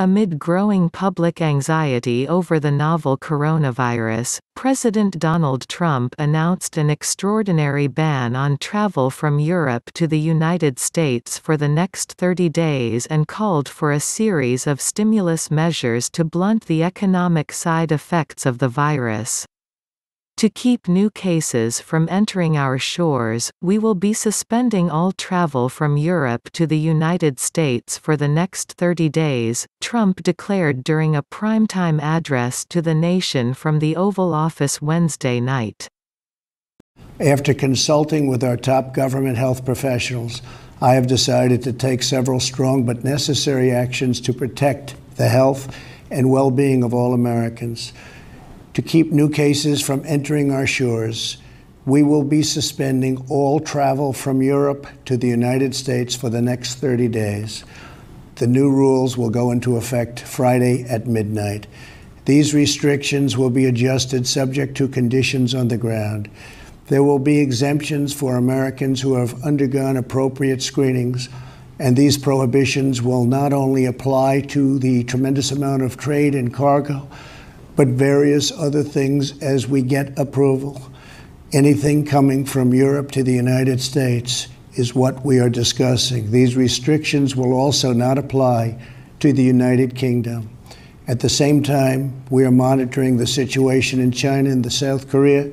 Amid growing public anxiety over the novel coronavirus, President Donald Trump announced an extraordinary ban on travel from Europe to the United States for the next 30 days and called for a series of stimulus measures to blunt the economic side effects of the virus. To keep new cases from entering our shores, we will be suspending all travel from Europe to the United States for the next 30 days, Trump declared during a primetime address to the nation from the Oval Office Wednesday night. After consulting with our top government health professionals, I have decided to take several strong but necessary actions to protect the health and well-being of all Americans. To keep new cases from entering our shores, we will be suspending all travel from Europe to the United States for the next 30 days. The new rules will go into effect Friday at midnight. These restrictions will be adjusted subject to conditions on the ground. There will be exemptions for Americans who have undergone appropriate screenings, and these prohibitions will not only apply to the tremendous amount of trade and cargo, but various other things as we get approval. Anything coming from Europe to the United States is what we are discussing. These restrictions will also not apply to the United Kingdom. At the same time, we are monitoring the situation in China and South Korea,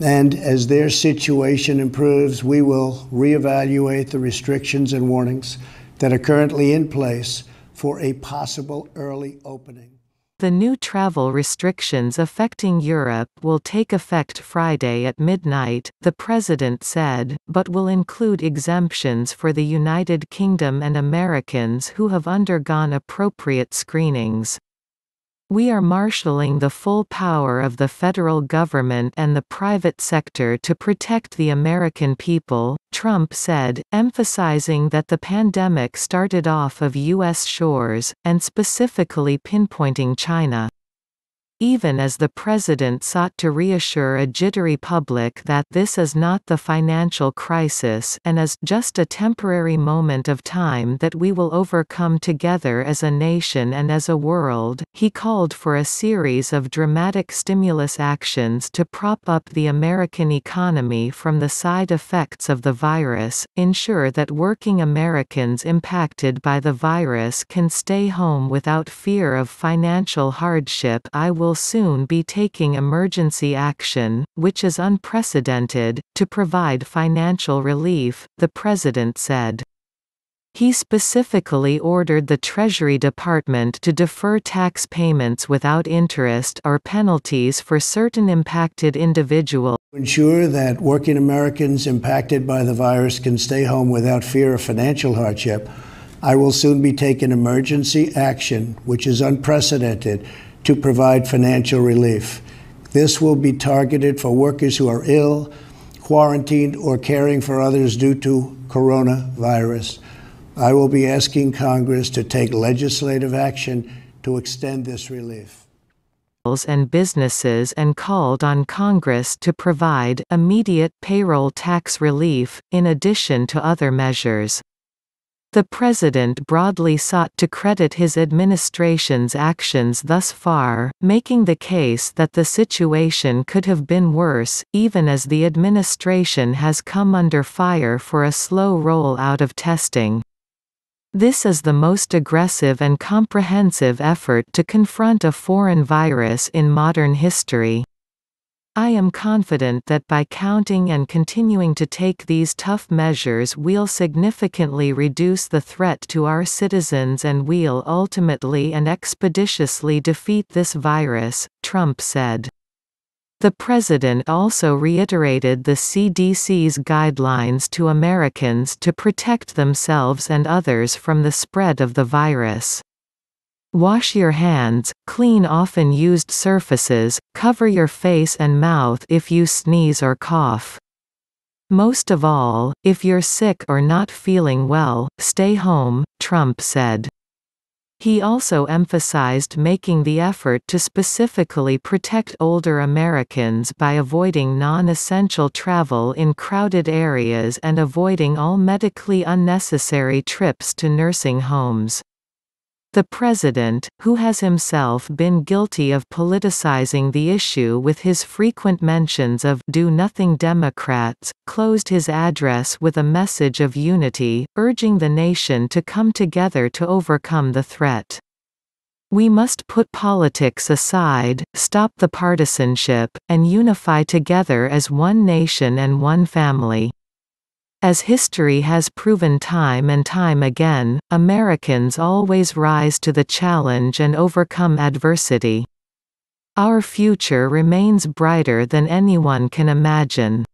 and as their situation improves, we will reevaluate the restrictions and warnings that are currently in place for a possible early opening. The new travel restrictions affecting Europe will take effect Friday at midnight, the president said, but will include exemptions for the United Kingdom and Americans who have undergone appropriate screenings. We are marshalling the full power of the federal government and the private sector to protect the American people, Trump said, emphasizing that the pandemic started off of U.S. shores, and specifically pinpointing China. Even as the president sought to reassure a jittery public that this is not the financial crisis and is just a temporary moment of time that we will overcome together as a nation and as a world, he called for a series of dramatic stimulus actions to prop up the American economy from the side effects of the virus, ensure that working Americans impacted by the virus can stay home without fear of financial hardship. I will soon be taking emergency action, which is unprecedented, to provide financial relief, the president said. He specifically ordered the Treasury Department to defer tax payments without interest or penalties for certain impacted individuals. To ensure that working Americans impacted by the virus can stay home without fear of financial hardship, I will soon be taking emergency action, which is unprecedented, to provide financial relief. This will be targeted for workers who are ill, quarantined, or caring for others due to coronavirus. I will be asking Congress to take legislative action to extend this relief. And businesses and called on Congress to provide immediate payroll tax relief, in addition to other measures. The president broadly sought to credit his administration's actions thus far, making the case that the situation could have been worse, even as the administration has come under fire for a slow roll-out of testing. This is the most aggressive and comprehensive effort to confront a foreign virus in modern history. I am confident that by counting and continuing to take these tough measures we'll significantly reduce the threat to our citizens and we'll ultimately and expeditiously defeat this virus, Trump said. The president also reiterated the CDC's guidelines to Americans to protect themselves and others from the spread of the virus. Wash your hands, clean often used surfaces, cover your face and mouth if you sneeze or cough. Most of all, if you're sick or not feeling well, stay home, Trump said. He also emphasized making the effort to specifically protect older Americans by avoiding non-essential travel in crowded areas and avoiding all medically unnecessary trips to nursing homes. The president, who has himself been guilty of politicizing the issue with his frequent mentions of do-nothing Democrats, closed his address with a message of unity, urging the nation to come together to overcome the threat. We must put politics aside, stop the partisanship, and unify together as one nation and one family. As history has proven time and time again, Americans always rise to the challenge and overcome adversity. Our future remains brighter than anyone can imagine.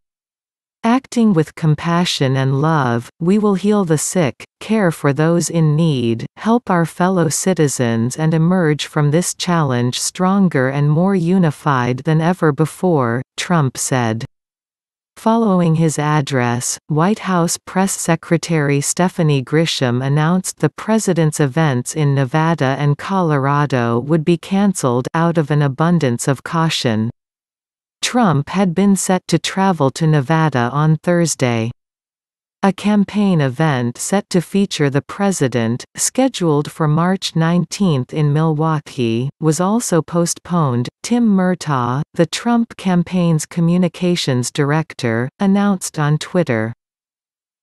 Acting with compassion and love, we will heal the sick, care for those in need, help our fellow citizens and emerge from this challenge stronger and more unified than ever before, Trump said. Following his address, White House Press Secretary Stephanie Grisham announced the president's events in Nevada and Colorado would be canceled out of an abundance of caution. Trump had been set to travel to Nevada on Thursday. A campaign event set to feature the president, scheduled for March 19 in Milwaukee, was also postponed. Tim Murtaugh, the Trump campaign's communications director, announced on Twitter.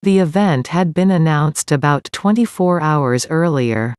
The event had been announced about 24 hours earlier.